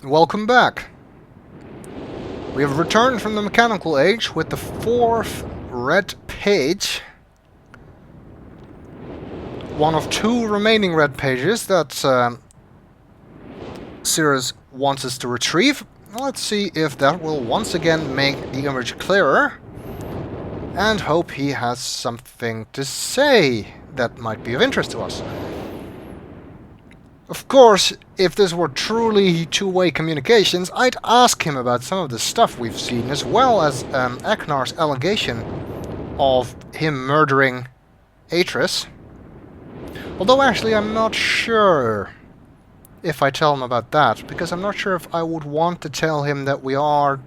Welcome back. We have returned from the Mechanical Age with the 4th red page. One of 2 remaining red pages that Sirrus wants us to retrieve. Let's see if that will once again make the image clearer. And hope he has something to say that might be of interest to us. Of course, if this were truly two-way communications, I'd ask him about some of the stuff we've seen, as well as Achenar's allegation of him murdering Atris. Although actually I'm not sure if I tell him about that, because I'm not sure if I would want to tell him that we are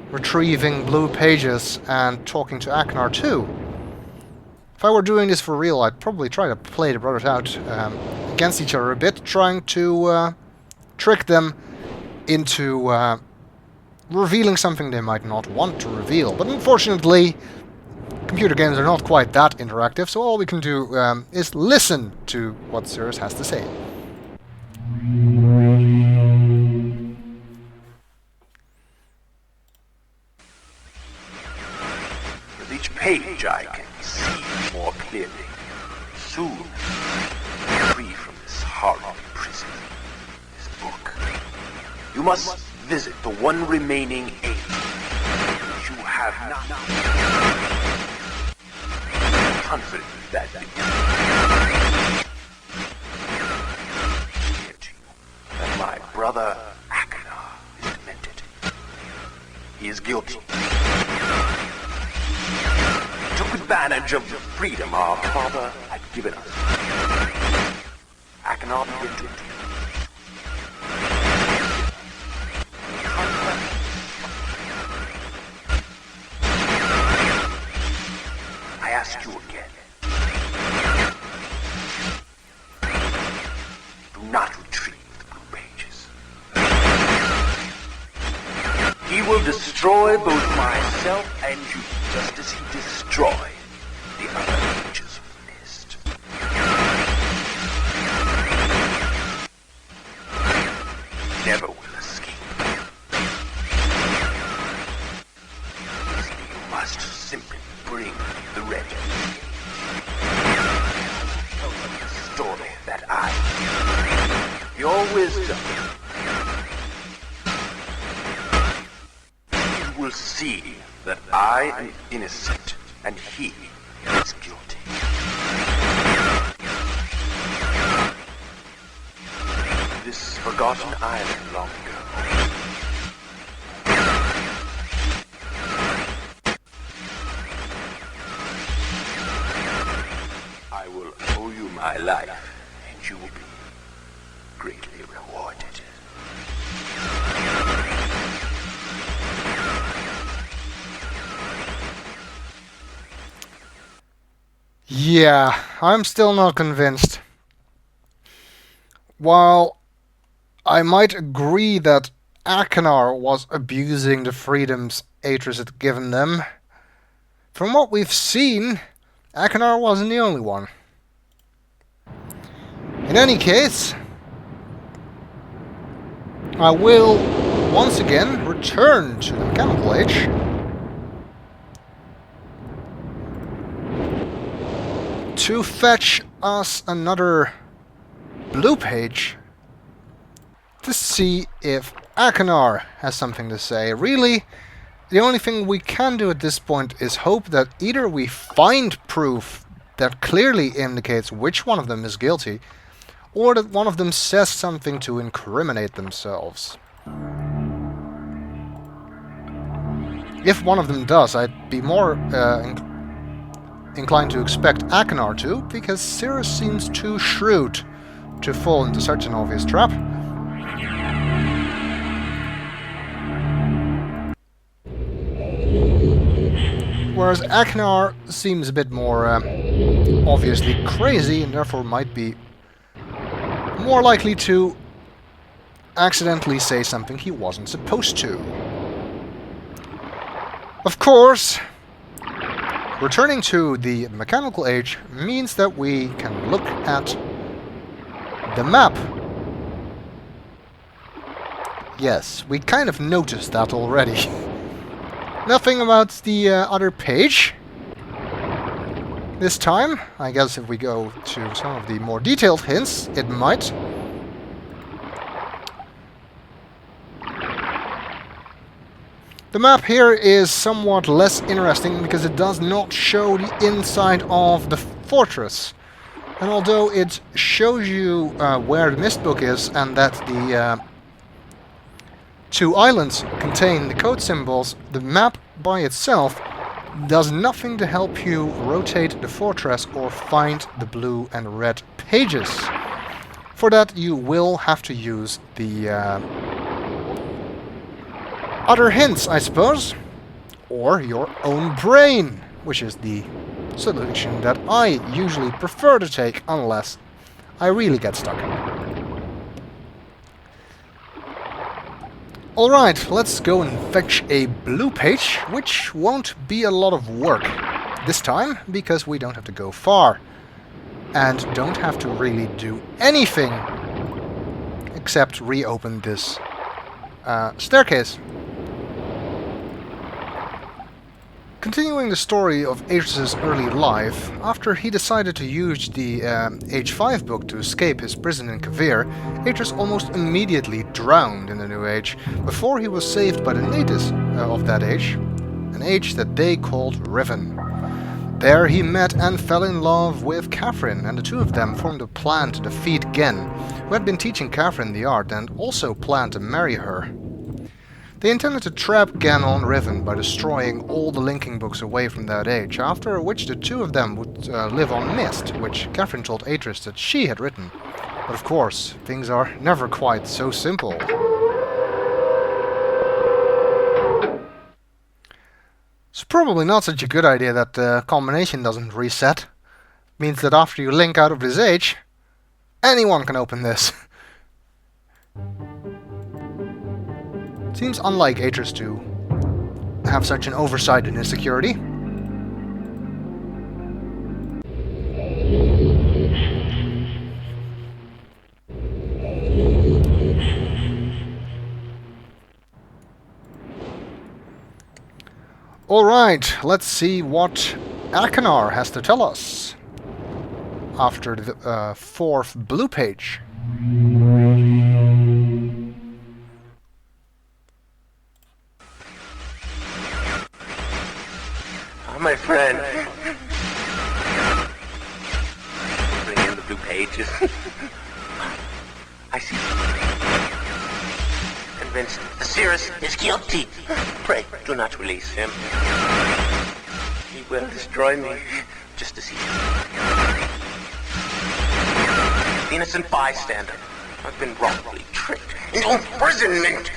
retrieving blue pages and talking to Achenar too. If I were doing this for real, I'd probably try to play the brothers out against each other a bit, trying to trick them into revealing something they might not want to reveal. But unfortunately, computer games are not quite that interactive, so all we can do is listen to what Sirrus has to say. With each page I can see more clearly. Soon, free from this horrible prison, this book. You must visit the one remaining age which you have not. Confident that my brother Achenar is demented. He is guilty. He took advantage of the freedom our father had given us. Achenar began to I ask you again. Do not retrieve the blue pages. He will destroy both myself and you, just as he destroyed the other pages of Myst. Never will escape. You must simply bring the red. Tell them the story that your wisdom. You will see that I am innocent and he is guilty. This forgotten island long ago. I will owe you my life, and you will be greatly rewarded. Yeah, I'm still not convinced. While I might agree that Achenar was abusing the freedoms Atris had given them, from what we've seen, Achenar wasn't the only one. In any case, I will once again return to the Mechanical Age to fetch us another blue page to see if Achenar has something to say. Really, the only thing we can do at this point is hope that either we find proof that clearly indicates which one of them is guilty, or that one of them says something to incriminate themselves. If one of them does, I'd be more inclined to expect Achenar to, because Sirrus seems too shrewd to fall into such an obvious trap. Whereas Achenar seems a bit more obviously crazy, and therefore might be more likely to accidentally say something he wasn't supposed to. Of course, returning to the Mechanical Age means that we can look at the map Yes, we kind of noticed that already. Nothing about the other page. This time, I guess if we go to some of the more detailed hints, it might. The map here is somewhat less interesting because it does not show the inside of the fortress. And although it shows you where the Myst book is and that the two islands contain the code symbols, the map by itself does nothing to help you rotate the fortress or find the blue and red pages. For that you will have to use the other hints, I suppose, or your own brain, which is the solution that I usually prefer to take unless I really get stuck. Alright, let's go and fetch a blue page, which won't be a lot of work this time, because we don't have to go far. And don't have to really do anything except reopen this staircase. Continuing the story of Atreus' early life, after he decided to use the Age 5 book to escape his prison in Kavir, Atreus almost immediately drowned in the New Age, before he was saved by the natives of that age, an age that they called Riven. There he met and fell in love with Catherine, and the two of them formed a plan to defeat Gen, who had been teaching Catherine the art and also planned to marry her. They intended to trap Gen on Riven by destroying all the linking books away from that age, after which the two of them would live on Myst, which Catherine told Atreus that she had written. But of course, things are never quite so simple. It's probably not such a good idea that the combination doesn't reset. Means that after you link out of this age, anyone can open this. Seems unlike Atreus to have such an oversight in his security. Alright, let's see what Achenar has to tell us after the fourth blue page. My friend. Bring in the blue pages. I see. Convinced Sirrus is guilty. Pray, do not release him. He will destroy me, just as he did. Innocent bystander. I've been wrongfully tricked into imprisonment.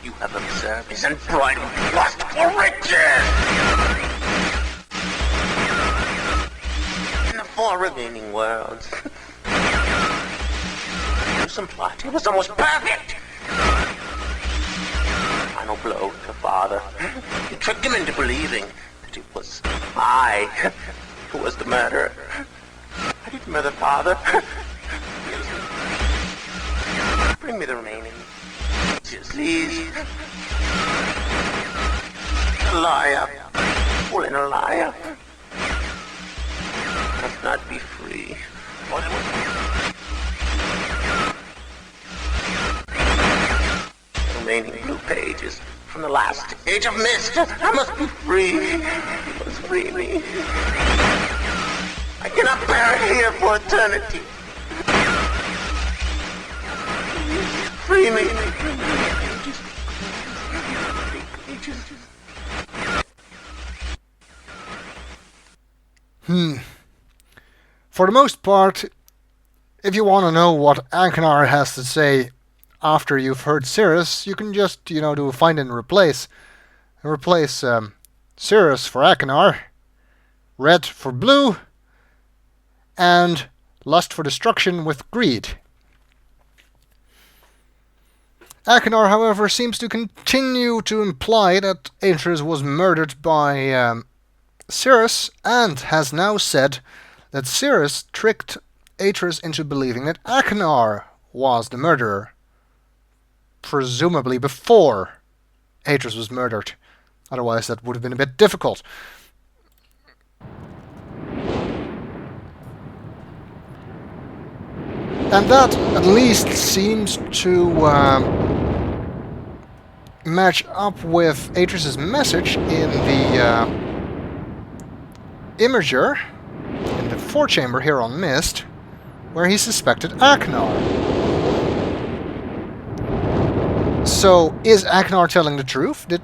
You have observed his unbridled lust for riches! In the 4 remaining worlds, some plot, it was almost perfect! Final blow to father. You tricked him into believing that it was I who was the murderer. I didn't murder father. Bring me the remaining. Just leave. A liar. All in a liar. Must not be free. The remaining blue pages from the last age of Myst. I must be free. You must free me. I cannot bear it here for eternity. Free me. For the most part, if you want to know what Achenar has to say after you've heard Sirrus, you can just, do a find and replace. And replace Sirrus for Achenar, red for blue, and lust for destruction with greed. Achenar, however, seems to continue to imply that Atreus was murdered by Sirrus, and has now said that Sirrus tricked Achenar into believing that Achenar was the murderer. Presumably before Achenar was murdered. Otherwise that would have been a bit difficult. And that at least seems to match up with Atreus' message in the Imager, in the forechamber here on Myst, where he suspected Achenar. So, is Achenar telling the truth? Did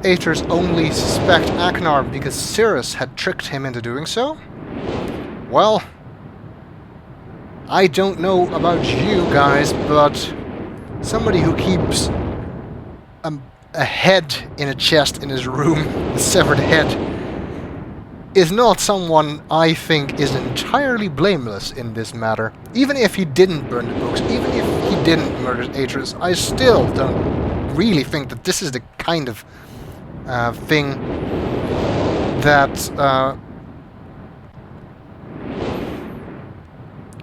Atreus only suspect Achenar because Sirrus had tricked him into doing so? Well, I don't know about you guys, but somebody who keeps a head in a chest in his room, a severed head, is not someone I think is entirely blameless in this matter. Even if he didn't burn the books, even if he didn't murder Atreus, I still don't really think that this is the kind of thing that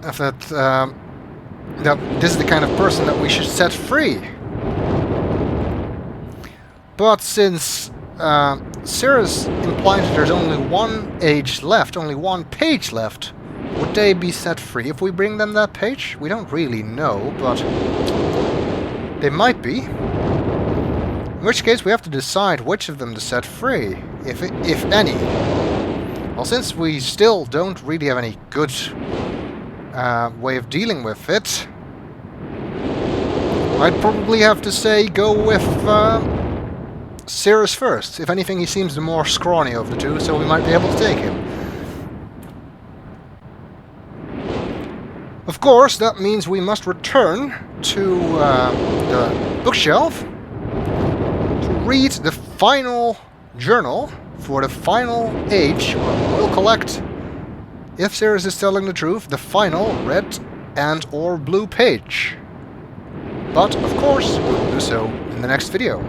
that this is the kind of person that we should set free. But since Sirrus implied that there's only one age left, only one page left, would they be set free if we bring them that page? We don't really know, but they might be. In which case we have to decide which of them to set free, if any. Well, since we still don't really have any good way of dealing with it, I'd probably have to say go with Sirrus first. If anything, he seems the more scrawny of the two, so we might be able to take him. Of course, that means we must return to the bookshelf to read the final journal for the final age, where we'll collect, if Sirrus is telling the truth, the final red and or blue page. But, of course, we will do so in the next video.